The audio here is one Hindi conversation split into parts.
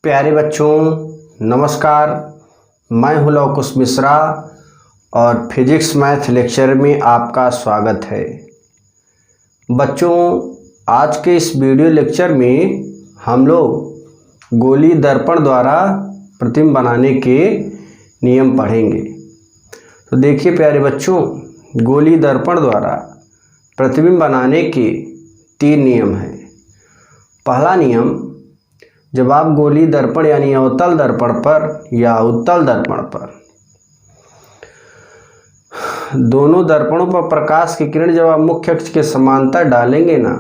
प्यारे बच्चों नमस्कार। मैं हूं लवकुश मिश्रा और फिजिक्स मैथ लेक्चर में आपका स्वागत है। बच्चों आज के इस वीडियो लेक्चर में हम लोग गोलीय दर्पण द्वारा प्रतिबिंब बनाने के नियम पढ़ेंगे। तो देखिए प्यारे बच्चों, गोलीय दर्पण द्वारा प्रतिबिंब बनाने के 3 नियम हैं। पहला नियम, जब आप गोलीय दर्पण यानी अवतल दर्पण पर या उत्तल दर्पण पर दोनों दर्पणों पर प्रकाश की किरण जब आप मुख्य अक्ष के समांतर डालेंगे ना,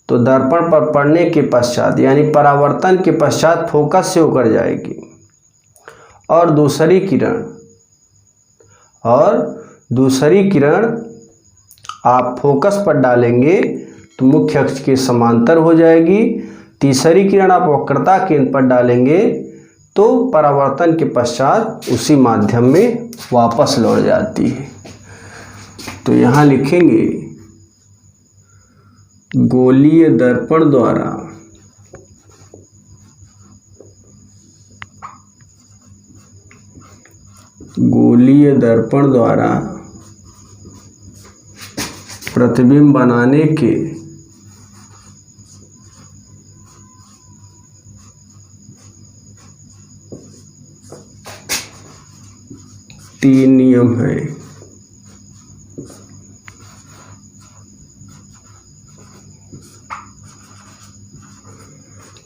तो दर्पण पर पड़ने के पश्चात यानी परावर्तन के पश्चात फोकस से होकर जाएगी और दूसरी किरण आप फोकस पर डालेंगे तो मुख्य अक्ष के समांतर हो जाएगी। तीसरी किरण आप वक्रता केंद्र पर डालेंगे तो परावर्तन के पश्चात उसी माध्यम में वापस लौट जाती है। तो यहाँ लिखेंगे गोलीय दर्पण द्वारा प्रतिबिंब बनाने के 3 नियम है।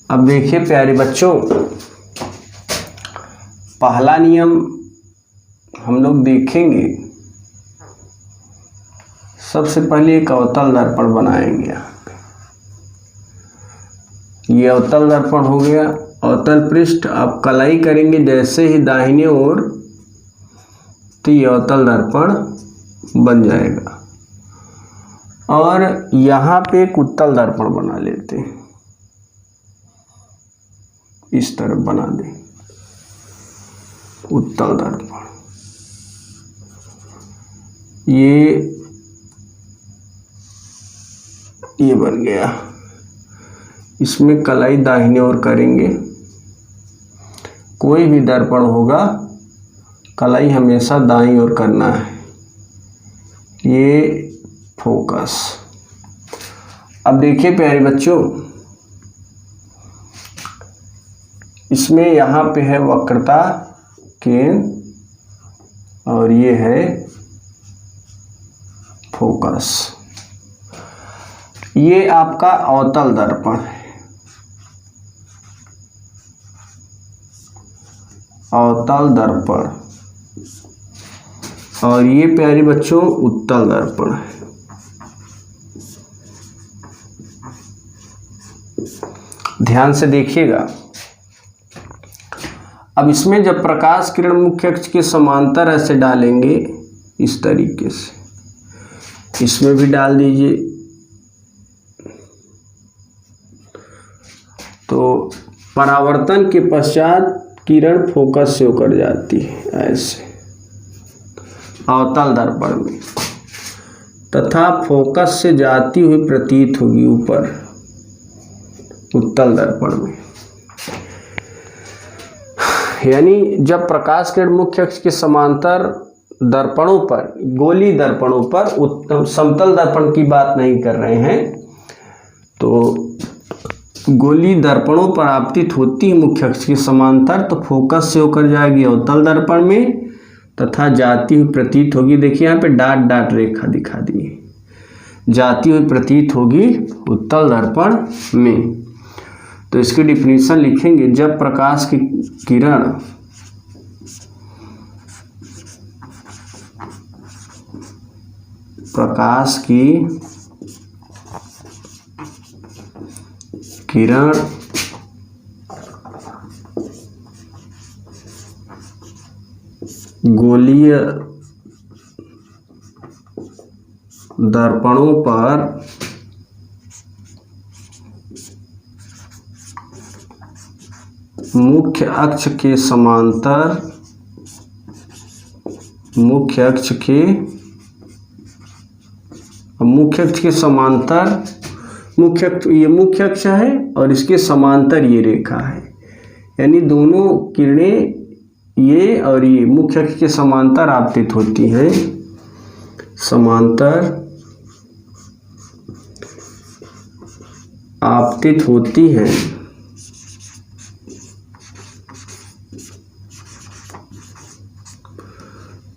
अब देखिए प्यारे बच्चों, पहला नियम हम लोग देखेंगे। सबसे पहले एक अवतल दर्पण बनाएंगे। ये अवतल दर्पण हो गया। अवतल पृष्ठ आप कलाई करेंगे जैसे ही दाहिने ओर, तो ये अवतल दर्पण बन जाएगा। और यहाँ पे एक उत्तल दर्पण बना लेते हैं, इस तरफ बना दें उत्तल दर्पण। ये बन गया। इसमें कलाई दाहिने ओर करेंगे। कोई भी दर्पण होगा कलाई हमेशा दाईं ओर करना है। ये फोकस। अब देखिए प्यारे बच्चों, इसमें यहाँ पे है वक्रता केंद्र और ये है फोकस। ये आपका अवतल दर्पण है। अवतल दर्पण। और ये प्यारे बच्चों उत्तल दर्पण है। ध्यान से देखिएगा। अब इसमें जब प्रकाश किरण मुख्य अक्ष के समांतर ऐसे डालेंगे, इस तरीके से इसमें भी डाल दीजिए, तो परावर्तन के पश्चात किरण फोकस से होकर जाती है ऐसे अवतल दर्पण में, तथा फोकस से जाती हुई प्रतीत होगी ऊपर उत्तल दर्पण में। यानी जब प्रकाश किरण मुख्य अक्ष के समांतर दर्पणों पर, गोलीय दर्पणों पर, उत्तम समतल दर्पण की बात नहीं कर रहे हैं, तो गोलीय दर्पणों पर आपतित होती है मुख्य अक्ष के समांतर, तो फोकस से होकर जाएगी अवतल दर्पण में तथा जाती हुई प्रतीत होगी। देखिए यहाँ पे डॉट डॉट रेखा दिखा दी है। जाती हुई प्रतीत होगी उत्तल दर्पण में। तो इसकी डिफिनीशन लिखेंगे, जब प्रकाश की किरण गोलीय दर्पणों पर मुख्य अक्ष के समांतर, मुख्य अक्ष के समांतर ये मुख्य अक्ष है और इसके समांतर ये रेखा है। यानी दोनों किरणें ये और ये मुख्य अक्ष के समांतर आपतित होती हैं, समांतर आपतित होती हैं।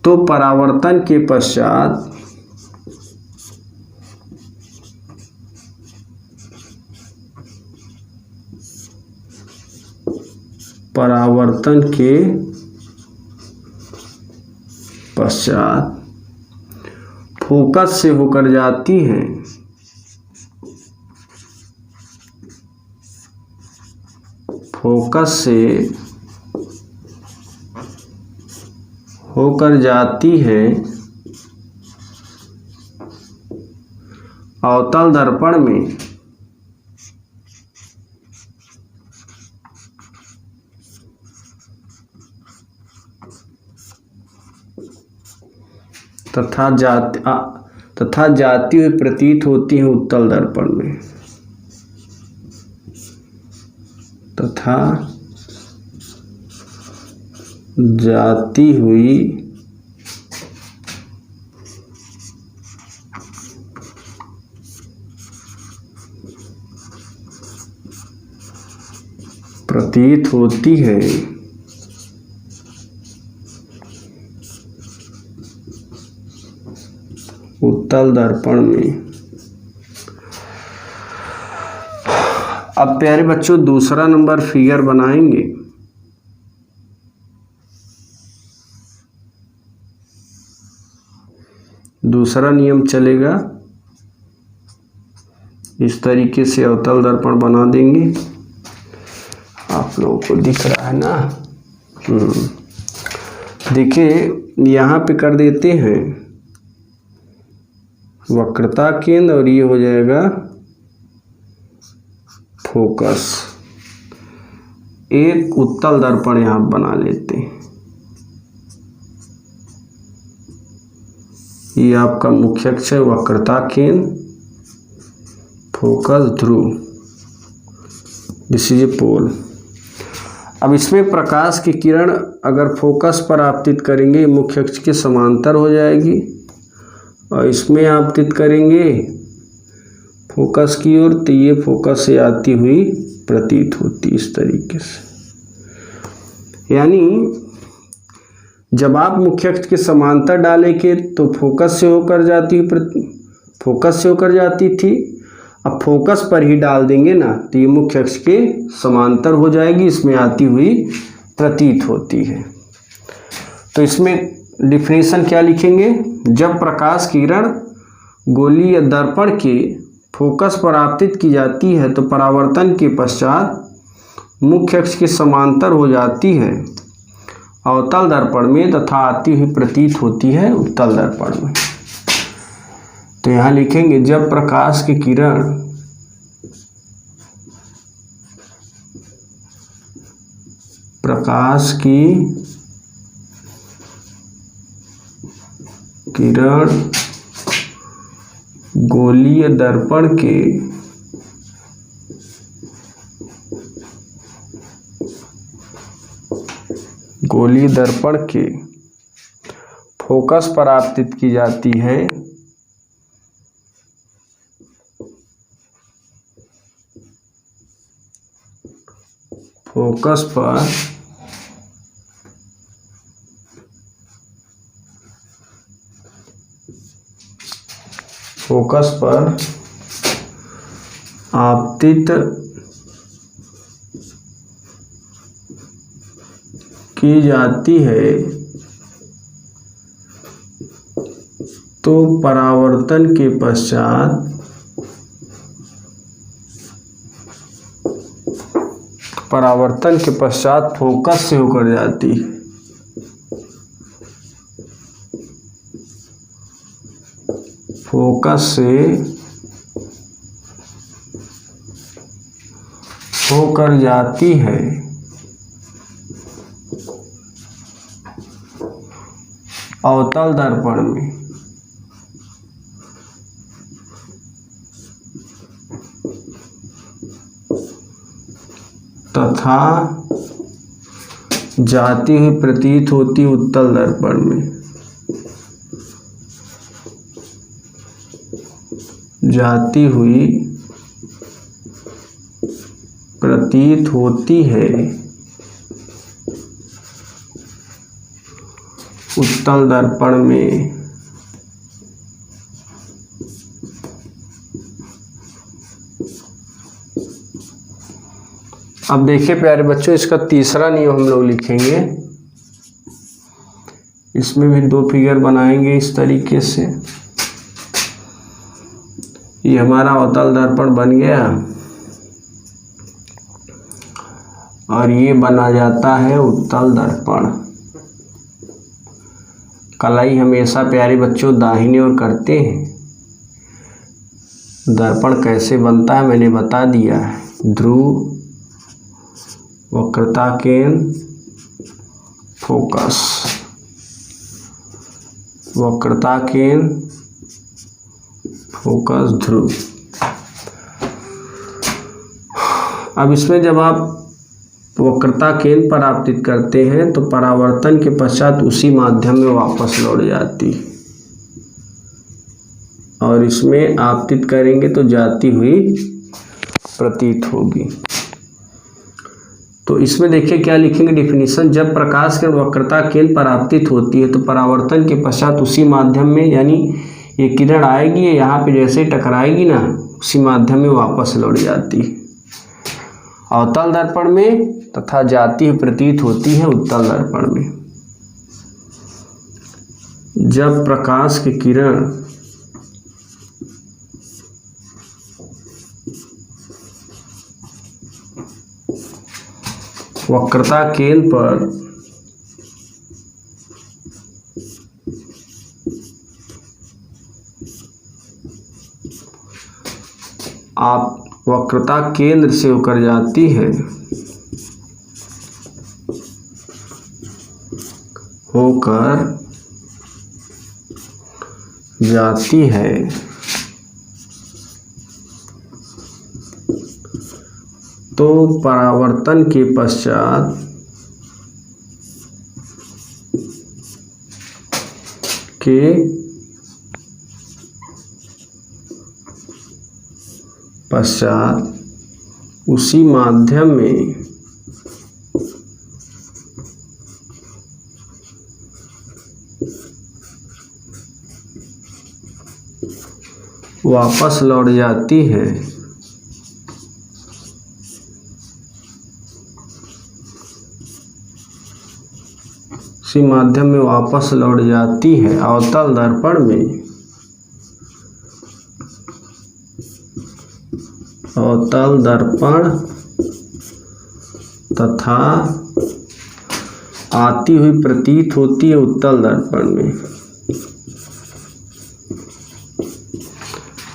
तो परावर्तन के पश्चात फोकस से होकर जाती हैं, फोकस से होकर जाती है अवतल दर्पण में, तथा जाती हुई प्रतीत होती है उत्तल दर्पण में, तथा जाती हुई प्रतीत होती है उत्तल दर्पण में। अब प्यारे बच्चों दूसरा नंबर फिगर बनाएंगे। दूसरा नियम चलेगा, इस तरीके से अवतल दर्पण बना देंगे। आप लोगों को दिख रहा है ना? देखिए यहाँ पे कर देते हैं वक्रता केंद्र और ये हो जाएगा फोकस। एक उत्तल दर्पण यहाँ बना लेते हैं। ये आपका मुख्य अक्ष है, वक्रता केंद्र, फोकस ध्रुव, दिस इज ए पोल। अब इसमें प्रकाश की किरण अगर फोकस पर आपतित करेंगे मुख्य अक्ष के समांतर हो जाएगी, और इसमें आपतित करेंगे फोकस की ओर तो ये फोकस से आती हुई प्रतीत होती इस तरीके से। यानी जब आप मुख्य अक्ष के समांतर डालेंगे तो फोकस से होकर जाती थी। अब फोकस पर ही डाल देंगे ना तो ये मुख्य अक्ष के समांतर हो जाएगी, इसमें आती हुई प्रतीत होती है। तो इसमें डिफिनेशन क्या लिखेंगे? जब प्रकाश किरण गोलीय दर्पण के फोकस पर आपतित की जाती है तो परावर्तन के पश्चात मुख्य अक्ष के समांतर हो जाती है अवतल दर्पण में तथा आती हुई प्रतीत होती है उत्तल दर्पण में। तो यहाँ लिखेंगे जब प्रकाश की किरण गोलीय दर्पण के फोकस पर आपतित की जाती है फोकस पर आपतित की जाती है तो परावर्तन के पश्चात फोकस से होकर जाती है। फोकस से होकर जाती है अवतल दर्पण में तथा जाती हुई प्रतीत होती उत्तल दर्पण में, जाती हुई प्रतीत होती है उत्तल दर्पण में। अब देखिए प्यारे बच्चों, इसका तीसरा नियम हम लोग लिखेंगे। इसमें भी दो फिगर बनाएंगे इस तरीके से। ये हमारा अवतल दर्पण बन गया और ये बना जाता है उत्तल दर्पण। कलाई हमेशा प्यारे बच्चों दाहिने ओर करते हैं। दर्पण कैसे बनता है मैंने बता दिया है। ध्रुव, वक्रता केंद्र, फोकस, वक्रता केंद्र, फोकस, ध्रुव। अब इसमें जब आप वक्रता केंद्र पर आपतित करते हैं तो परावर्तन के पश्चात उसी माध्यम में वापस लौट जाती, और इसमें आपतित करेंगे तो जाती हुई प्रतीत होगी। तो इसमें देखिए क्या लिखेंगे डेफिनेशन। जब प्रकाश किरण वक्रता केंद्र पर आपतित होती है तो परावर्तन के पश्चात उसी माध्यम में, यानी ये किरण आएगी, यहाँ पे जैसे टकराएगी ना, उसी माध्यम में वापस लौट जाती अवतल दर्पण में, तथा जाती हुई प्रतीत होती है उत्तल दर्पण में। जब प्रकाश की किरण वक्रता केंद्र पर आप वक्रता केंद्र से होकर जाती है, होकर जाती है, तो परावर्तन के पश्चात उसी माध्यम में वापस लौट जाती है। उसी माध्यम में वापस लौट जाती है अवतल दर्पण में। अवतल दर्पण तथा आती हुई प्रतीत होती है उत्तल दर्पण में।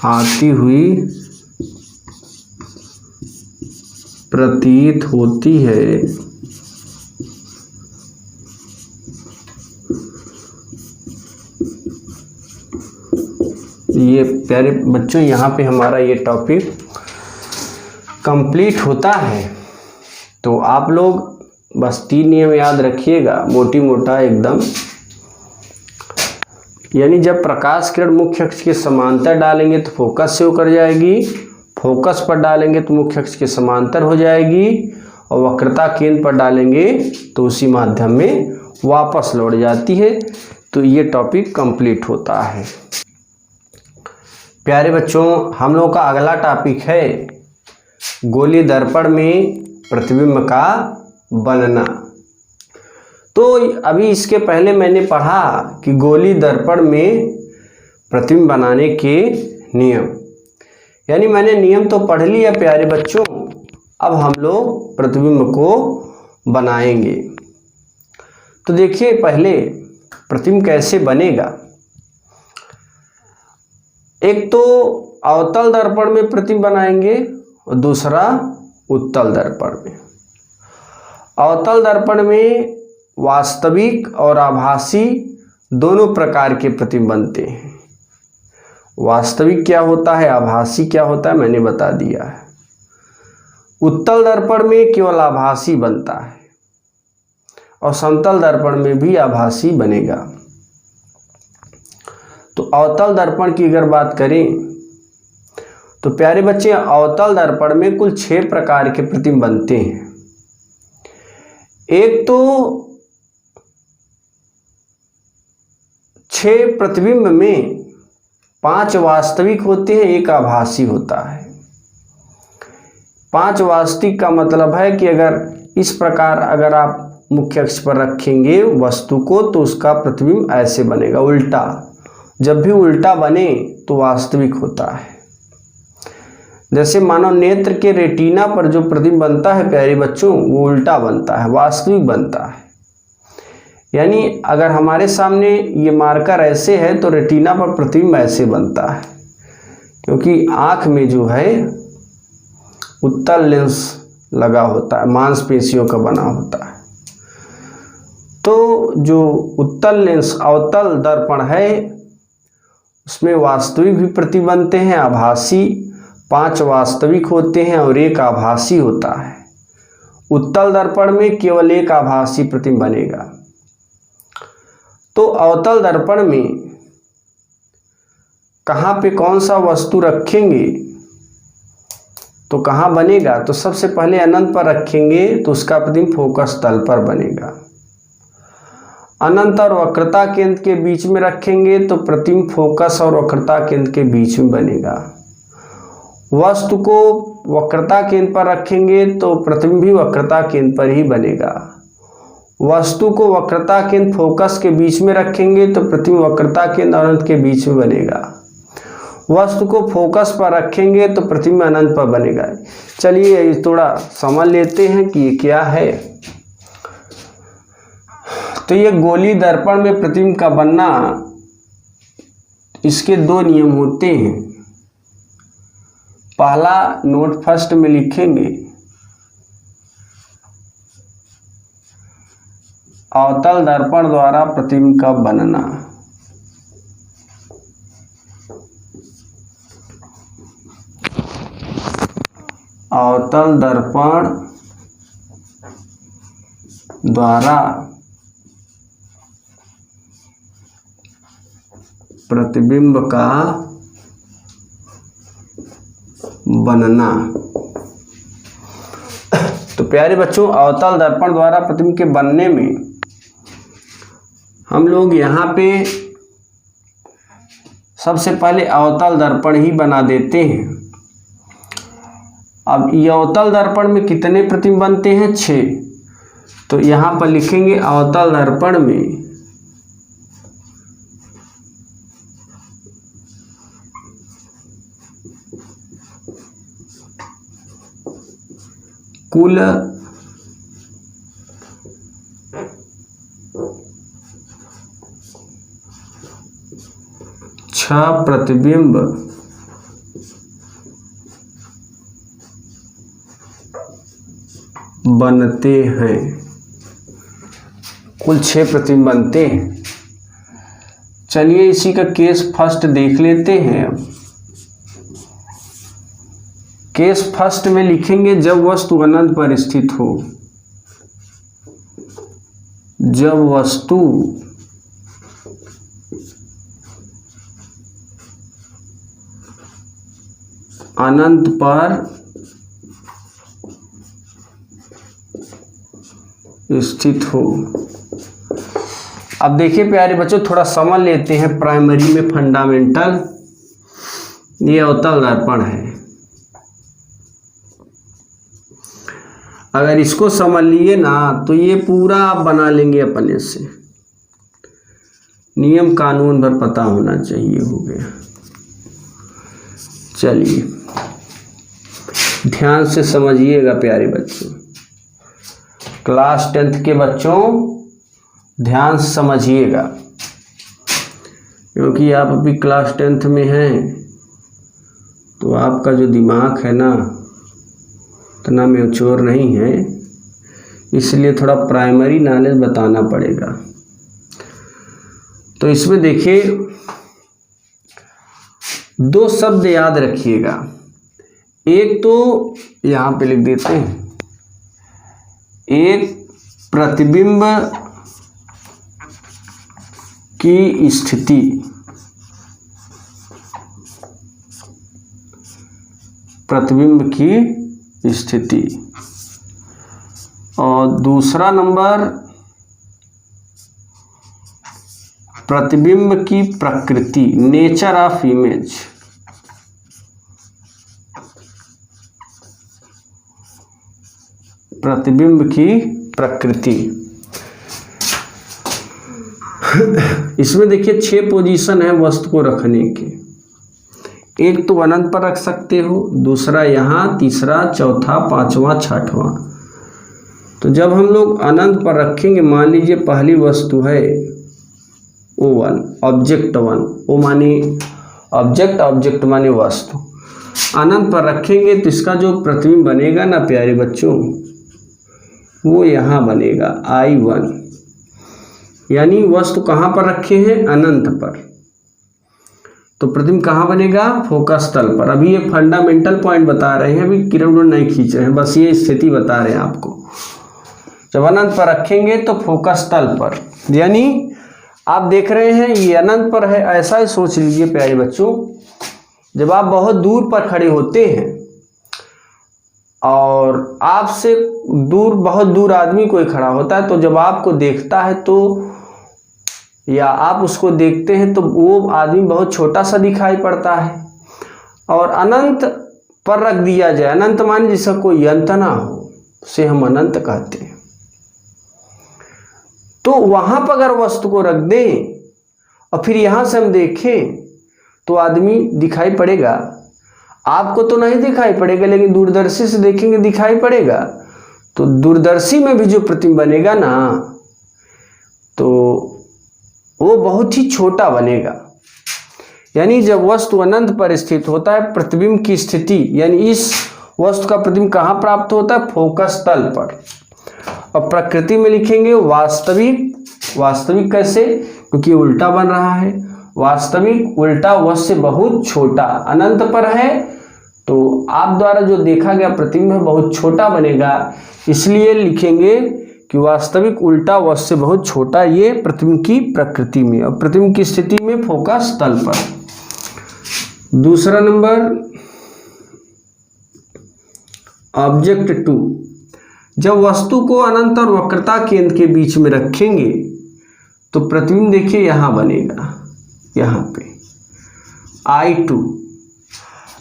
आती हुई प्रतीत होती है ये प्यारे बच्चों, यहाँ पे हमारा ये टॉपिक कंप्लीट होता है। तो आप लोग बस 3 नियम याद रखिएगा, मोटी मोटा एकदम। यानी जब प्रकाश किरण मुख्य अक्ष के समांतर डालेंगे तो फोकस से होकर जाएगी, फोकस पर डालेंगे तो मुख्य अक्ष के समांतर हो जाएगी, और वक्रता केंद्र पर डालेंगे तो उसी माध्यम में वापस लौट जाती है। तो ये टॉपिक कंप्लीट होता है। प्यारे बच्चों, हम लोगों का अगला टॉपिक है गोलीय दर्पण में प्रतिबिंब का बनना। तो अभी इसके पहले मैंने पढ़ा कि गोलीय दर्पण में प्रतिबिंब बनाने के नियम, यानी मैंने नियम तो पढ़ लिया प्यारे बच्चों। अब हम लोग प्रतिबिंब को बनाएंगे। तो देखिए पहले प्रतिबिंब कैसे बनेगा। एक तो अवतल दर्पण में प्रतिबिंब बनाएंगे और दूसरा उत्तल दर्पण में। अवतल दर्पण में वास्तविक और आभासी दोनों प्रकार के प्रतिबिंब बनते हैं। वास्तविक क्या होता है, आभासी क्या होता है, मैंने बता दिया है। उत्तल दर्पण में केवल आभासी बनता है। और समतल दर्पण में भी आभासी बनेगा। तो अवतल दर्पण की अगर बात करें तो प्यारे बच्चे, अवतल दर्पण में कुल 6 प्रकार के प्रतिबिंब बनते हैं। एक तो 6 प्रतिबिंब में 5 वास्तविक होते हैं, 1 आभासी होता है। 5 वास्तविक का मतलब है कि अगर इस प्रकार अगर आप मुख्य अक्ष पर रखेंगे वस्तु को तो उसका प्रतिबिंब ऐसे बनेगा उल्टा। जब भी उल्टा बने तो वास्तविक होता है। जैसे मानव नेत्र के रेटिना पर जो प्रतिबिंब बनता है प्यारे बच्चों, वो उल्टा बनता है, वास्तविक बनता है। यानी अगर हमारे सामने ये मार्कर ऐसे है तो रेटिना पर प्रतिबिंब ऐसे बनता है, क्योंकि आँख में जो है उत्तल लेंस लगा होता है, मांसपेशियों का बना होता है। तो जो उत्तल लेंस अवतल दर्पण है उसमें वास्तविक भी प्रतिबिंब बनते हैं, आभासी 5 वास्तविक होते हैं और 1 आभासी होता है। उत्तल दर्पण में केवल 1 आभासी प्रतिबिंब बनेगा। तो अवतल दर्पण में कहाँ पे कौन सा वस्तु रखेंगे तो कहाँ बनेगा, तो सबसे पहले अनंत पर रखेंगे तो उसका प्रतिबिंब फोकस तल पर बनेगा। अनंत और वक्रता केंद्र के बीच में रखेंगे तो प्रतिबिंब फोकस और वक्रता केंद्र के बीच में बनेगा। वस्तु को वक्रता केंद्र पर रखेंगे तो प्रतिबिंब भी वक्रता केंद्र पर ही बनेगा। वस्तु को वक्रता केंद्र फोकस के बीच में रखेंगे तो प्रतिबिंब वक्रता केंद्र अनंत के बीच में बनेगा। वस्तु को फोकस पर रखेंगे तो प्रतिबिंब अनंत पर बनेगा। चलिए थोड़ा समझ लेते हैं कि ये क्या है। तो ये गोली दर्पण में प्रतिबिंब का बनना, इसके 2 नियम होते हैं। पहला नोट फर्स्ट में लिखेंगे, अवतल दर्पण द्वारा प्रतिबिंब का बनना। अवतल दर्पण द्वारा प्रतिबिंब का बनना। तो प्यारे बच्चों, अवतल दर्पण द्वारा प्रतिबिंब के बनने में हम लोग यहाँ पे सबसे पहले अवतल दर्पण ही बना देते हैं। अब ये अवतल दर्पण में कितने प्रतिबिंब बनते हैं? 6। तो यहाँ पर लिखेंगे अवतल दर्पण में कुल 6 प्रतिबिंब बनते हैं। कुल 6 प्रतिबिंब बनते हैं। चलिए इसी का केस फर्स्ट देख लेते हैं। अब केस फर्स्ट में लिखेंगे जब वस्तु अनंत पर स्थित हो। जब वस्तु अनंत पर स्थित हो। अब देखिए प्यारे बच्चों, थोड़ा समझ लेते हैं प्राइमरी में फंडामेंटल। ये अवतल दर्पण है। अगर इसको समझ लिए ना तो ये पूरा आप बना लेंगे अपने से। नियम कानून भर पता होना चाहिए। हो गया। चलिए ध्यान से समझिएगा प्यारे बच्चों। क्लास 10th के बच्चों ध्यान से समझिएगा, क्योंकि आप अभी क्लास 10th में हैं तो आपका जो दिमाग है ना इतना मैच्योर नहीं है, इसलिए थोड़ा प्राइमरी नॉलेज बताना पड़ेगा। तो इसमें देखिए 2 शब्द याद रखिएगा। एक तो यहाँ पे लिख देते हैं, एक प्रतिबिंब की स्थिति, प्रतिबिंब की स्थिति। और दूसरा नंबर प्रतिबिंब की प्रकृति, नेचर ऑफ इमेज। प्रतिबिंब की प्रकृति। इसमें देखिए 6 पोजीशन है वस्तु को रखने के। एक तो अनंत पर रख सकते हो, दूसरा यहाँ, तीसरा, चौथा, पांचवा, छठवां। तो जब हम लोग अनंत पर रखेंगे, मान लीजिए पहली वस्तु है O1, ऑब्जेक्ट 1, O माने ऑब्जेक्ट, ऑब्जेक्ट माने वस्तु। अनंत पर रखेंगे तो इसका जो प्रतिबिंब बनेगा ना प्यारे बच्चों, वो यहाँ बनेगा I1। यानी वस्तु कहाँ पर रखे हैं? अनंत पर। तो प्रतिबिंब कहाँ बनेगा? फोकस तल पर। अभी ये फंडामेंटल पॉइंट बता रहे हैं, अभी किरण नहीं खींच रहे हैं, बस ये स्थिति बता रहे हैं आपको। जब अनंत पर रखेंगे तो फोकस तल पर, यानी आप देख रहे हैं ये अनंत पर है, ऐसा ही सोच लीजिए प्यारे बच्चों। जब आप बहुत दूर पर खड़े होते हैं और आपसे दूर, बहुत दूर आदमी कोई खड़ा होता है, तो जब आपको देखता है तो, या आप उसको देखते हैं तो वो आदमी बहुत छोटा सा दिखाई पड़ता है। और अनंत पर रख दिया जाए, अनंत माने जिसका कोई अंत ना हो, उसे हम अनंत कहते हैं। तो वहां पर अगर वस्तु को रख दें और फिर यहां से हम देखें तो आदमी दिखाई पड़ेगा। आपको तो नहीं दिखाई पड़ेगा, लेकिन दूरदर्शी से देखेंगे दिखाई पड़ेगा। तो दूरदर्शी में भी जो प्रतिबिंब बनेगा ना, तो वो बहुत ही छोटा बनेगा। यानी जब वस्तु अनंत पर स्थित होता है, प्रतिबिंब की स्थिति, यानी इस वस्तु का प्रतिबिंब कहाँ प्राप्त होता है? फोकस तल पर। और प्रकृति में लिखेंगे वास्तविक। वास्तविक कैसे? क्योंकि उल्टा बन रहा है। वास्तविक उल्टा वस्तु से बहुत छोटा, अनंत पर है तो आप द्वारा जो देखा गया प्रतिबिंब है बहुत छोटा बनेगा, इसलिए लिखेंगे कि वास्तविक उल्टा वस्तु से बहुत छोटा, ये प्रतिबिंब की प्रकृति में। और प्रतिबिंब की स्थिति में फोकस तल पर। दूसरा नंबर ऑब्जेक्ट 2। जब वस्तु को अनंत और वक्रता केंद्र के बीच में रखेंगे तो प्रतिबिंब देखिए यहाँ बनेगा, यहाँ पे I2।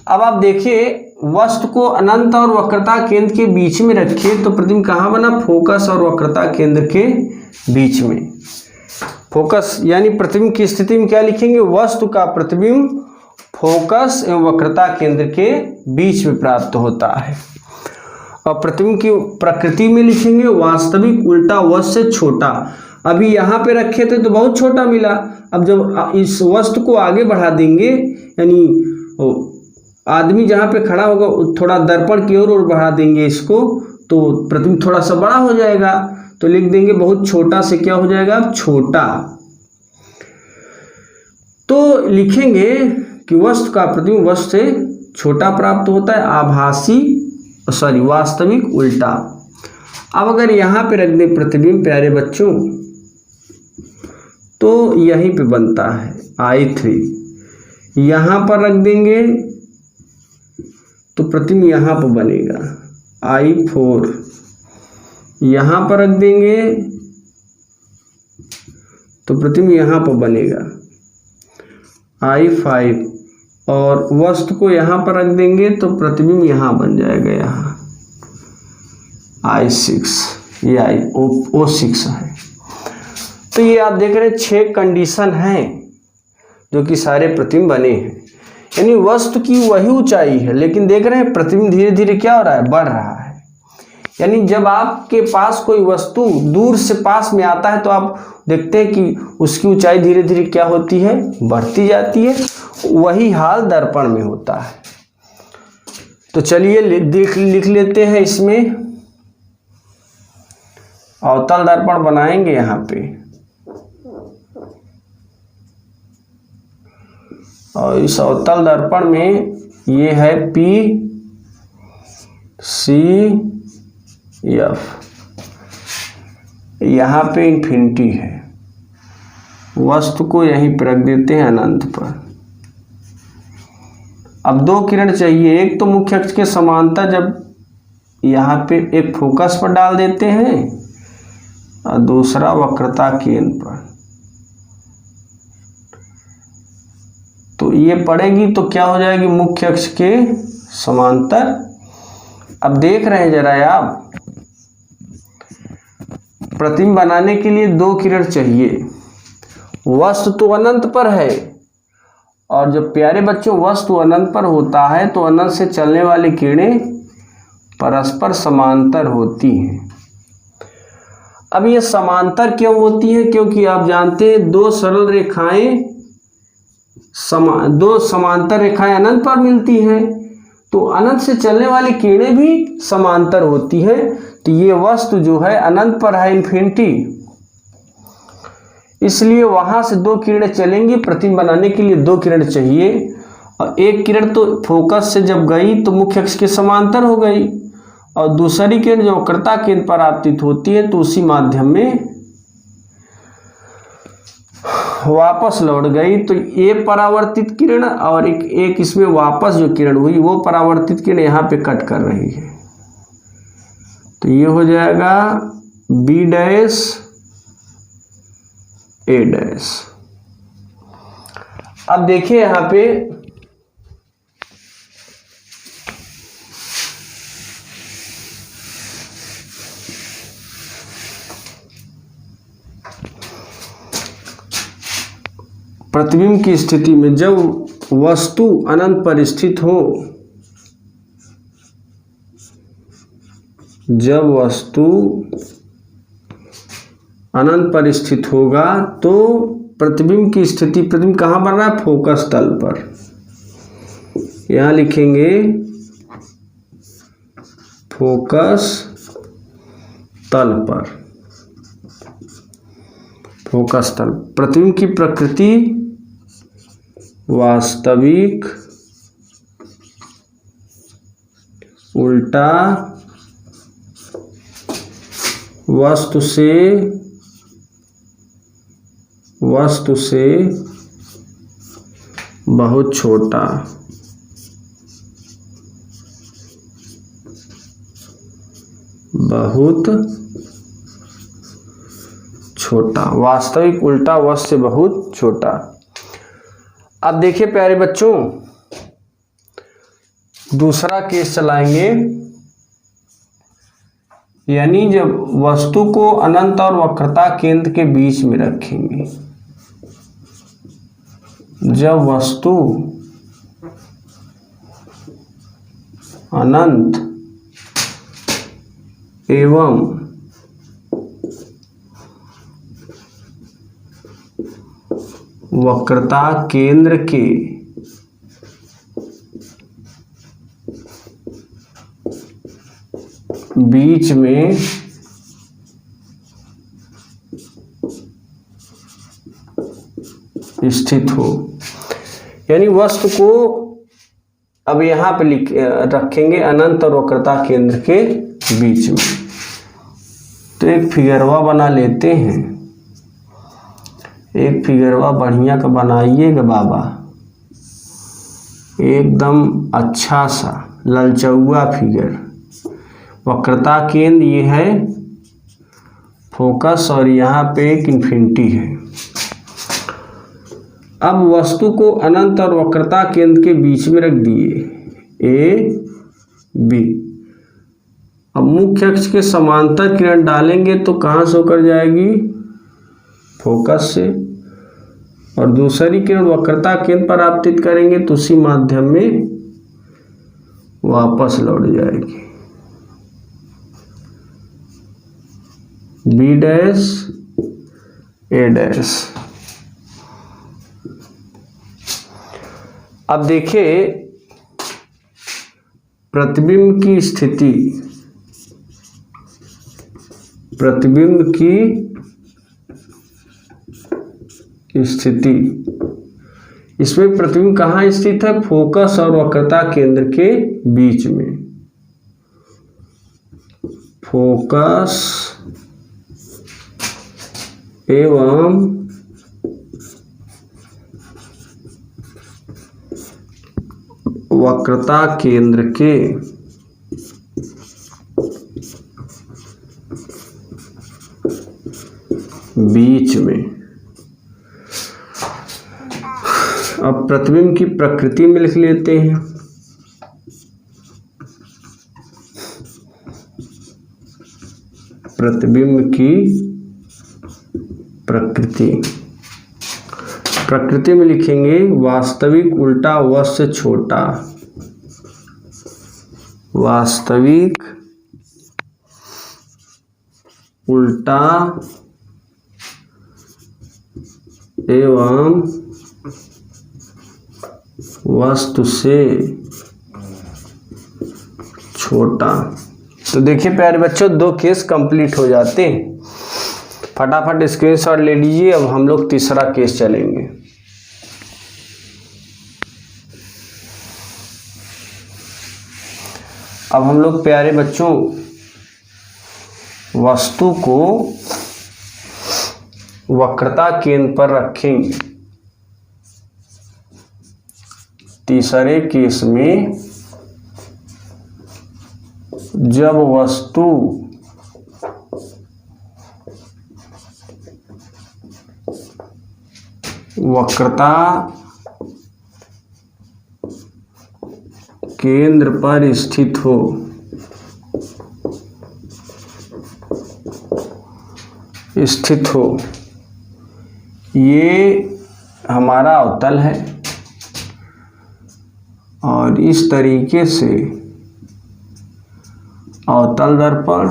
अब आप देखिए वस्तु को अनंत और वक्रता केंद्र के बीच में रखिए तो प्रतिबिंब कहाँ बना? फोकस और वक्रता केंद्र के बीच में। फोकस यानी प्रतिबिंब की स्थिति में क्या लिखेंगे? वस्तु का प्रतिबिंब फोकस एवं वक्रता केंद्र के बीच में प्राप्त होता है। और प्रतिबिंब की प्रकृति में लिखेंगे वास्तविक उल्टा वस्तु से छोटा। अभी यहाँ पे रखे थे तो बहुत छोटा मिला, अब जब इस वस्तु को आगे बढ़ा देंगे, यानी आदमी जहाँ पे खड़ा होगा थोड़ा दर्पण की ओर बढ़ा देंगे इसको, तो प्रतिबिंब थोड़ा सा बड़ा हो जाएगा। तो लिख देंगे बहुत छोटा से क्या हो जाएगा? छोटा। तो लिखेंगे कि वस्तु का प्रतिबिंब वस्तु से छोटा प्राप्त होता है, आभासी वास्तविक उल्टा। अब अगर यहाँ पे रख दें प्रतिबिंब प्यारे बच्चों, तो यहीं पे बनता है I3। यहाँ पर रख देंगे तो प्रतिबिंब यहाँ पर बनेगा I4। यहाँ पर रख देंगे तो प्रतिबिंब यहाँ पर बनेगा I5। और वस्तु को यहाँ पर रख देंगे तो प्रतिबिंब यहाँ बन जाएगा, यहाँ I6। ये O6 है। तो ये आप देख रहे हैं 6 कंडीशन हैं जो कि सारे प्रतिबिंब बने हैं। यानी वस्तु की वही ऊंचाई है, लेकिन देख रहे हैं प्रतिबिंब धीरे धीरे क्या हो रहा है? बढ़ रहा है। यानी जब आपके पास कोई वस्तु दूर से पास में आता है तो आप देखते हैं कि उसकी ऊंचाई धीरे धीरे क्या होती है? बढ़ती जाती है। वही हाल दर्पण में होता है। तो चलिए लिख लेते हैं इसमें। अवतल दर्पण बनाएंगे यहाँ पे, और इस अवतल दर्पण में ये है PCF। यहाँ पे इन्फिनिटी है, वस्तु को यहीं पर रख देते हैं अनंत पर। अब दो किरण चाहिए, एक तो मुख्य अक्ष के समांतर जब यहाँ पे एक फोकस पर डाल देते हैं और दूसरा वक्रता केंद्र पर, तो ये पड़ेगी तो क्या हो जाएगी, मुख्य अक्ष के समांतर। अब देख रहे हैं जरा आप, प्रतिबिंब बनाने के लिए दो किरण चाहिए, वस्तु तो अनंत पर है, और जब प्यारे बच्चों वस्तु अनंत पर होता है तो अनंत से चलने वाली किरणें परस्पर समांतर होती हैं। अब ये समांतर क्यों होती हैं, क्योंकि आप जानते हैं दो सरल रेखाएं दो समांतर रेखाएं अनंत पर मिलती हैं, तो अनंत से चलने वाली किरणें भी समांतर होती है। तो ये वस्तु जो है अनंत पर है, इन्फिनिटी, इसलिए वहां से दो किरणें चलेंगी। प्रतिबिंब बनाने के लिए दो किरण चाहिए, और एक किरण तो फोकस से जब गई तो मुख्य अक्ष के समांतर हो गई, और दूसरी किरण जो वक्रता केंद्र पर आपतित होती है तो उसी माध्यम में वापस लौट गई। तो ये परावर्तित किरण और एक इसमें वापस जो किरण हुई वो परावर्तित किरण यहाँ पे कट कर रही है, तो ये हो जाएगा बी डैश ए डैश। अब देखिए यहाँ पे प्रतिबिंब की स्थिति में जब वस्तु अनंत पर स्थित हो, जब वस्तु अनंत पर स्थित होगा तो प्रतिबिंब की स्थिति, प्रतिबिंब कहाँ बन रहा है, फोकस तल पर। यहाँ लिखेंगे फोकस तल पर, फोकस तल। प्रतिबिंब की प्रकृति वास्तविक, उल्टा, वस्तु से बहुत छोटा, बहुत छोटा, वास्तविक, उल्टा, वस्तु से बहुत छोटा। अब देखिए प्यारे बच्चों, दूसरा केस चलाएंगे, यानी जब वस्तु को अनंत और वक्रता केंद्र के बीच में रखेंगे, जब वस्तु अनंत एवं वक्रता केंद्र के बीच में स्थित हो, यानी वस्तु को अब यहाँ पे रखेंगे अनंत और वक्रता केंद्र के बीच में। तो एक फिगरवा बना लेते हैं, एक फिगरवा बढ़िया का बनाइएगा बाबा, एकदम अच्छा सा ललचौआ फिगर। वक्रता केंद्र ये है फोकस, और यहाँ पे एक इन्फिनिटी है। अब वस्तु को अनंत और वक्रता केंद्र के बीच में रख दिए, ए बी। अब मुख्य अक्ष के समांतर किरण डालेंगे तो कहाँ से होकर जाएगी, फोकस से, और दूसरी किरण वक्रता केंद्र पर आपतित करेंगे तो उसी माध्यम में वापस लौट जाएगी। बी डैश ए डैश। अब देखिए प्रतिबिंब की स्थिति, प्रतिबिंब की स्थिति, इसमें प्रतिबिंब कहाँ स्थित है, फोकस और वक्रता केंद्र के बीच में। फोकस एवं वक्रता केंद्र के बीच में। अब प्रतिबिंब की प्रकृति में लिख लेते हैं। प्रतिबिंब की प्रकृति में लिखेंगे वास्तविक उल्टा व से छोटा। वास्तविक उल्टा एवं वस्तु से छोटा। तो देखिए प्यारे बच्चों, 2 केस कंप्लीट हो जाते हैं। फटाफट स्क्रीनशॉट ले लीजिए। अब हम लोग तीसरा केस चलेंगे। अब हम लोग प्यारे बच्चों वस्तु को वक्रता केंद्र पर रखेंगे। तीसरे केस में जब वस्तु वक्रता केंद्र पर स्थित हो, ये हमारा अवतल है और इस तरीके से अवतल दर्पण,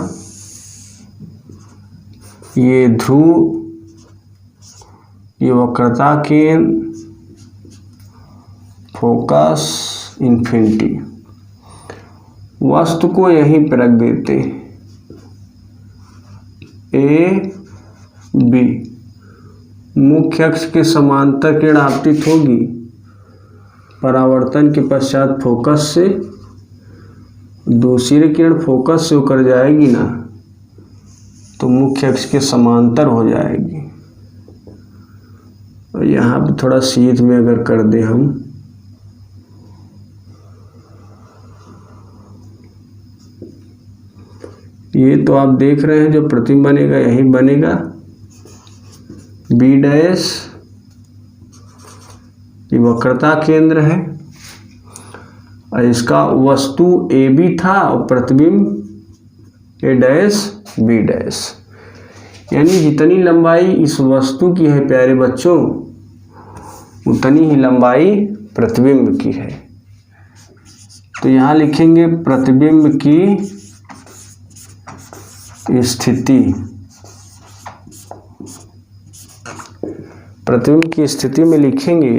ये ध्रुव, ये वक्रता केंद्र, फोकस, इन्फिनिटी। वस्तु को यहीं पर रख देते हैं। ए बी मुख्य अक्ष के समांतर किरण आपतित होगी। परावर्तन के पश्चात फोकस से दूसरी किरण फोकस से होकर जाएगी ना, तो मुख्य अक्ष के समांतर हो जाएगी। और यहाँ पे थोड़ा सीध में अगर कर दे हम, ये तो आप देख रहे हैं जो प्रतिबिंब बनेगा यही बनेगा। बी डैश ये वक्रता केंद्र है और इसका वस्तु ए बी था और प्रतिबिंब ए डैश बी डैश। यानी जितनी लंबाई इस वस्तु की है प्यारे बच्चों, उतनी ही लंबाई प्रतिबिंब की है। तो यहाँ लिखेंगे प्रतिबिंब की स्थिति। प्रतिबिंब की स्थिति में लिखेंगे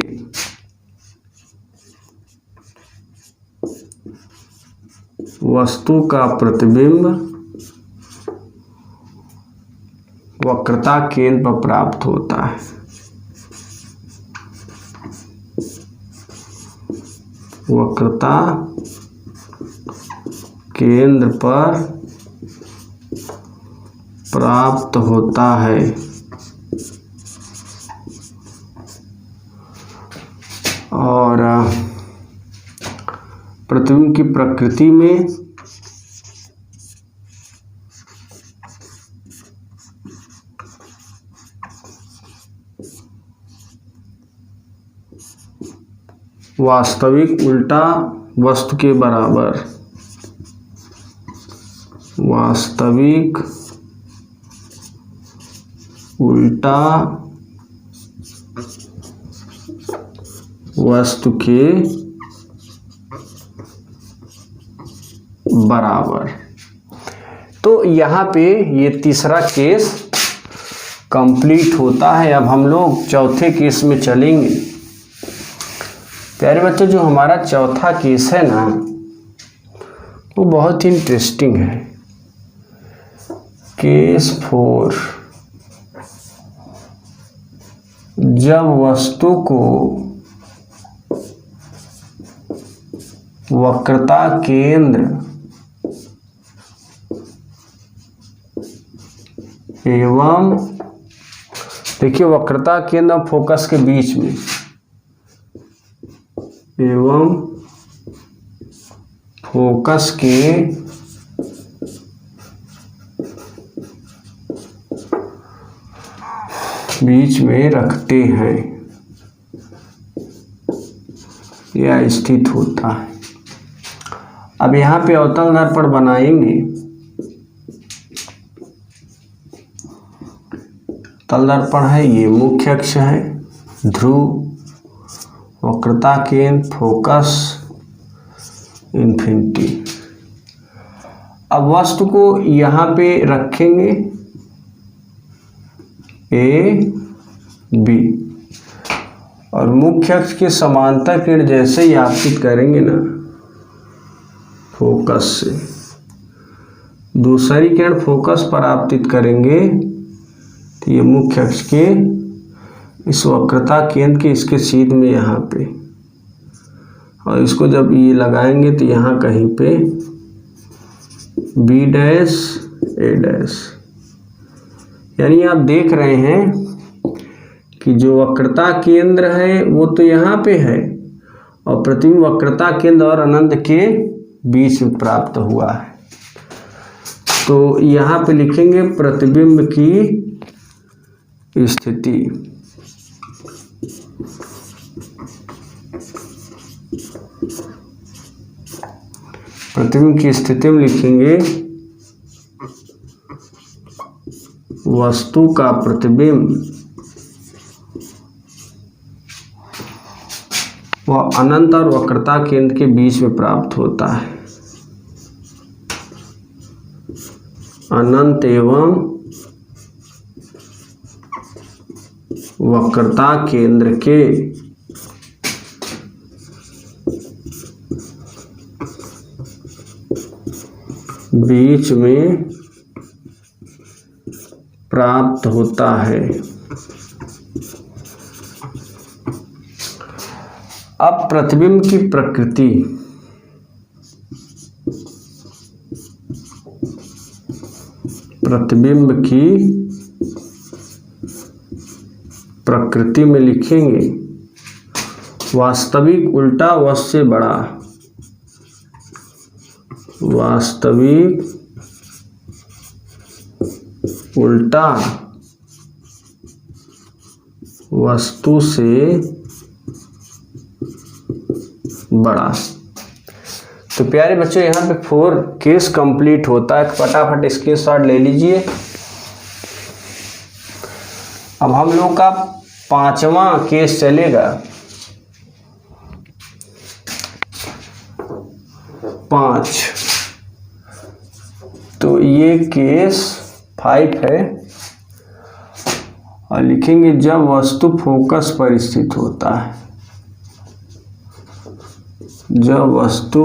वस्तु का प्रतिबिंब वक्रता केंद्र पर प्राप्त होता है। वक्रता केंद्र पर प्राप्त होता है। और प्रतिबिंब की प्रकृति में वास्तविक उल्टा वस्तु के बराबर। वास्तविक उल्टा वस्तु के बराबर। तो यहाँ पे ये तीसरा केस कंप्लीट होता है। अब हम लोग चौथे केस में चलेंगे। प्यारे बच्चों, जो हमारा चौथा केस है ना, वो बहुत ही इंटरेस्टिंग है। केस 4, जब वस्तु को वक्रता केंद्र एवं देखिए वक्रता केंद्र और फोकस के बीच में एवं फोकस के बीच में रखते हैं या स्थित होता है। अब यहाँ पे अवतल दर्पण बनाएंगे। तल दर्पण है, ये मुख्य अक्ष है, ध्रुव, वक्रता केंद्र, फोकस, इन्फिनिटी। अब वस्तु को यहाँ पे रखेंगे ए बी और मुख्य अक्ष के समांतर किरण जैसे ही आपतित करेंगे ना फोकस से, दूसरी किरण फोकस पर आपतित करेंगे तो ये मुख्य अक्ष के इस वक्रता केंद्र के इसके सीध में यहाँ पे, और इसको जब ये लगाएंगे तो यहाँ कहीं पे बी डैश ए डैश, यानी आप देख रहे हैं कि जो वक्रता केंद्र है वो तो यहाँ पे है और प्रतिबिंब वक्रता केंद्र और अनंत के बीच में प्राप्त हुआ है। तो यहाँ पे लिखेंगे प्रतिबिंब की स्थिति। प्रतिबिंब की स्थिति में लिखेंगे वस्तु का प्रतिबिंब वह अनंत और वक्रता केंद्र के बीच में प्राप्त होता है। अनंत एवं वक्रता केंद्र के बीच में प्राप्त होता है। अब प्रतिबिंब की प्रकृति। प्रतिबिंब की प्रकृति में लिखेंगे वास्तविक उल्टा व से बड़ा। वास्तविक उल्टा वस्तु से बड़ा। तो प्यारे बच्चों यहाँ पे 4 केस कंप्लीट होता है। फटाफट स्क्रीनशॉट ले लीजिए। अब हम लोग का 5वां केस चलेगा। 5 तो ये केस 5 है और लिखेंगे जब वस्तु फोकस पर स्थित होता है। जब वस्तु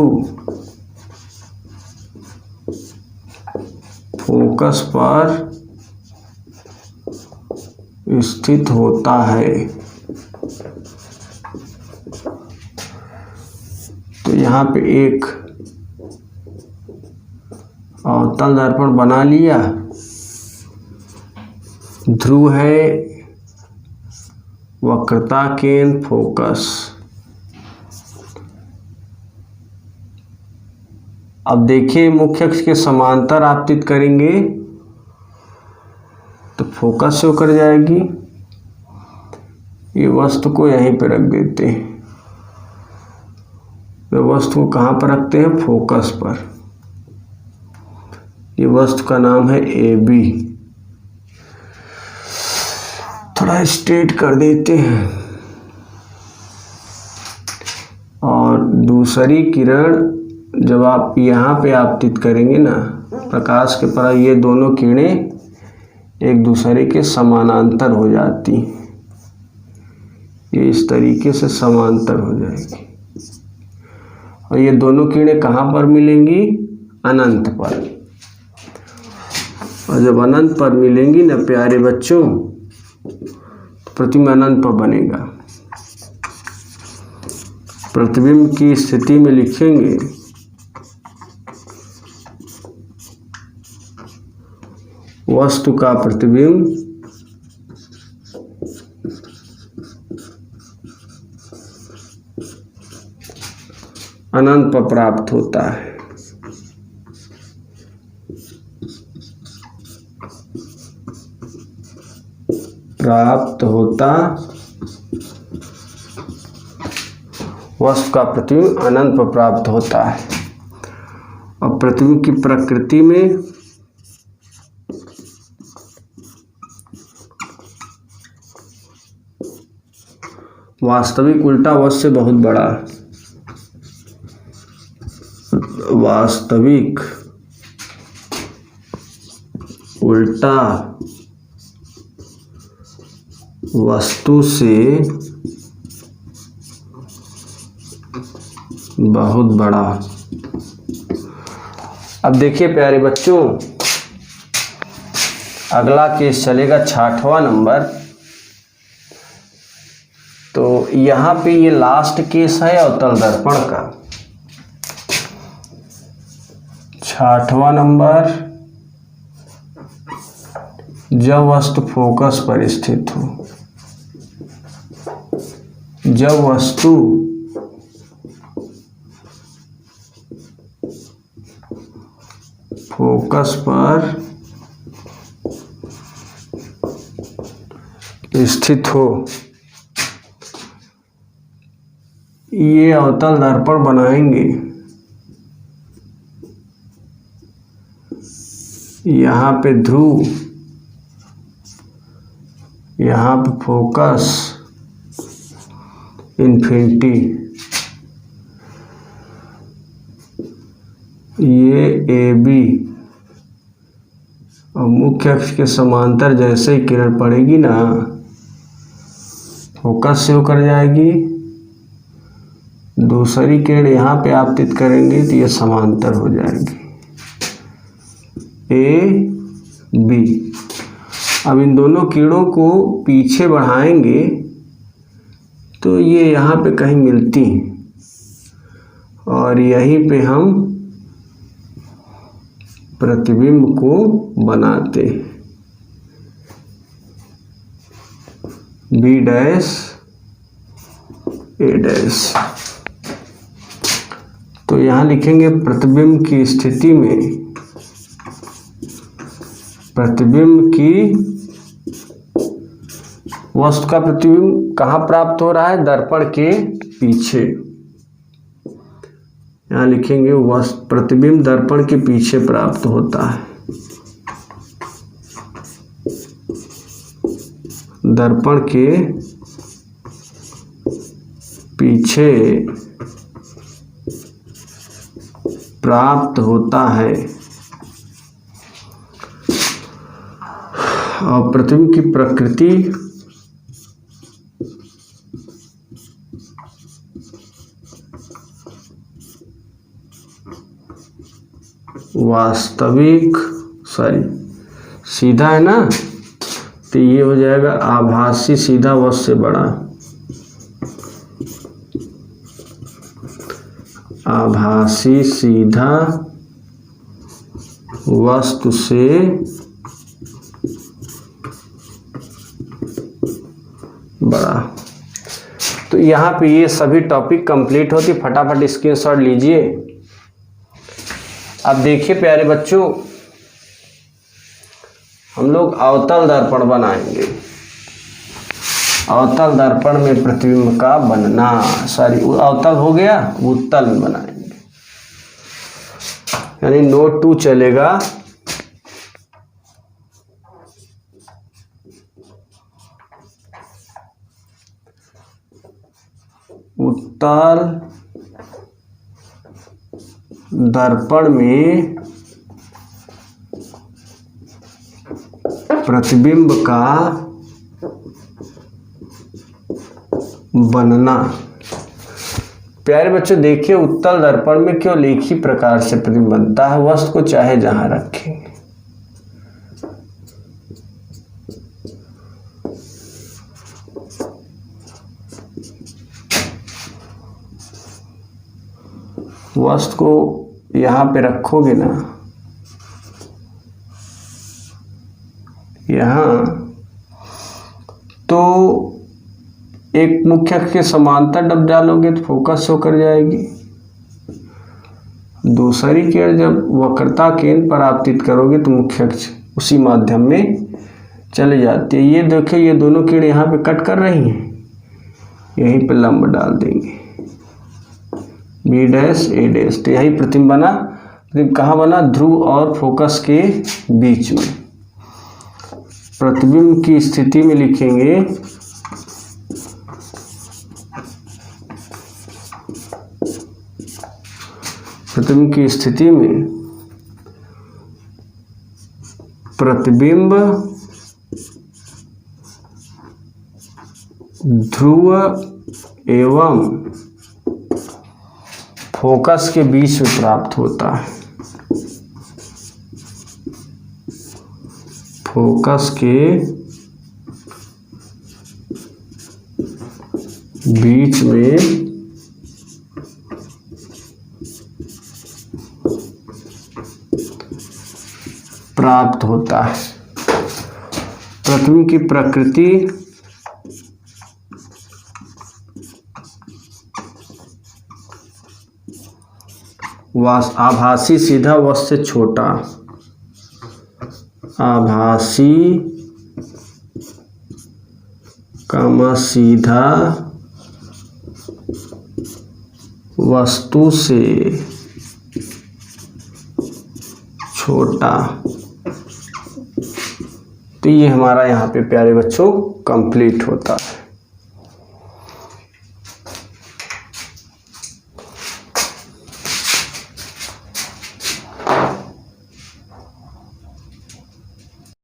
फोकस पर स्थित होता है तो यहाँ पे एक अवतल दर्पण बना लिया। ध्रुव है, वक्रता केंद्र, फोकस। अब देखिए मुख्य अक्ष के समांतर आपतित करेंगे तो फोकस से होकर जाएगी। ये वस्तु को यहीं पे रख देते हैं। तो वस्तु को कहाँ पर रखते हैं? फोकस पर। ये वस्तु का नाम है ए बी। थोड़ा स्ट्रेट कर देते हैं और दूसरी किरण जब आप यहाँ पे आपतित करेंगे ना प्रकाश के पर, ये दोनों किरणें एक दूसरे के समानांतर हो जाती। ये इस तरीके से समांतर हो जाएगी और ये दोनों किरणें कहाँ पर मिलेंगी? अनंत पर। और जब अनंत पर मिलेंगी ना प्यारे बच्चों तो प्रतिबिंब अनंत पर बनेगा। प्रतिबिंब की स्थिति में लिखेंगे वस्तु का प्रतिबिंब अनंत पर प्राप्त होता है। प्राप्त होता वस्तु का प्रतिबिंब अनंत पर प्राप्त होता है। और प्रतिबिंब की प्रकृति में वास्तविक उल्टा वस्तु से बहुत बड़ा, वास्तविक उल्टा वस्तु से बहुत बड़ा। अब देखिए प्यारे बच्चों, अगला केस चलेगा 66वां नंबर। तो यहाँ पे ये लास्ट केस है अवतल दर्पण का। 66वां नंबर, जब वस्तु फोकस पर स्थित हो, जब वस्तु फोकस पर स्थित हो, ये अवतल दर्पण बनाएंगे। यहाँ पे ध्रुव, यहाँ पे फोकस इन्फिनिटी, ये ए बी, और मुख्य अक्ष के समांतर जैसे ही किरण पड़ेगी ना, फोकस से होकर जाएगी, दूसरी किरण यहाँ पे आपतित करेंगे तो ये समांतर हो जाएगी ए बी। अब इन दोनों किरणों को पीछे बढ़ाएंगे तो ये यहाँ पे कहीं मिलती हैं और यहीं पे हम प्रतिबिंब को बनाते हैं, बी डैश ए डैश। तो यहाँ लिखेंगे प्रतिबिंब की स्थिति में, प्रतिबिंब की वस्तु का प्रतिबिंब कहाँ प्राप्त हो रहा है? दर्पण के पीछे। यहाँ लिखेंगे वस्तु प्रतिबिंब दर्पण के पीछे प्राप्त होता है, दर्पण के पीछे प्राप्त होता है। और प्रतिबिंब की प्रकृति वास्तविक, सीधा है ना, तो ये हो जाएगा आभासी सीधा वस्तु से बड़ा, आभासी सीधा वस्तु से बड़ा। तो यहाँ पे ये सभी टॉपिक कंप्लीट होती, फटाफट स्क्रीनशॉट लीजिए। अब देखिए प्यारे बच्चों, हम लोग अवतल दर्पण बनाएंगे। अवतल दर्पण में प्रतिबिंब का बनना, अवतल हो गया, उत्तल में बनाएंगे, यानी नोट 2 चलेगा। उत्तल दर्पण में प्रतिबिंब का बनना। प्यारे बच्चों देखिए, उत्तल दर्पण में क्यों एक ही प्रकार से प्रतिबिंब बनता है, वस्तु को चाहे जहां रखें। वस्तु को यहाँ पे रखोगे ना, यहाँ, तो एक मुख्य अक्ष के समांतर डब डालोगे तो फोकस होकर जाएगी, दूसरी किरण जब वक्रता केंद्र पर आपतित करोगे तो मुख्य अक्ष उसी माध्यम में चले जाती है। ये देखिए ये दोनों किरण यहाँ पे कट कर रही हैं, यहीं पे लंब डाल देंगे बी डैश ए डैश। तो यही प्रतिबिंब बना। प्रतिबिंब कहाँ बना? ध्रुव और फोकस के बीच में। प्रतिबिंब की स्थिति में लिखेंगे प्रतिबिंब की स्थिति में प्रतिबिंब ध्रुव एवं फोकस के बीच में प्राप्त होता है। फोकस के बीच में प्राप्त होता है। प्रतिबिंब की प्रकृति आभासी सीधा वस्तु से छोटा, आभासी सीधा वस्तु से छोटा। तो ये हमारा यहाँ पे प्यारे बच्चों कंप्लीट होता है।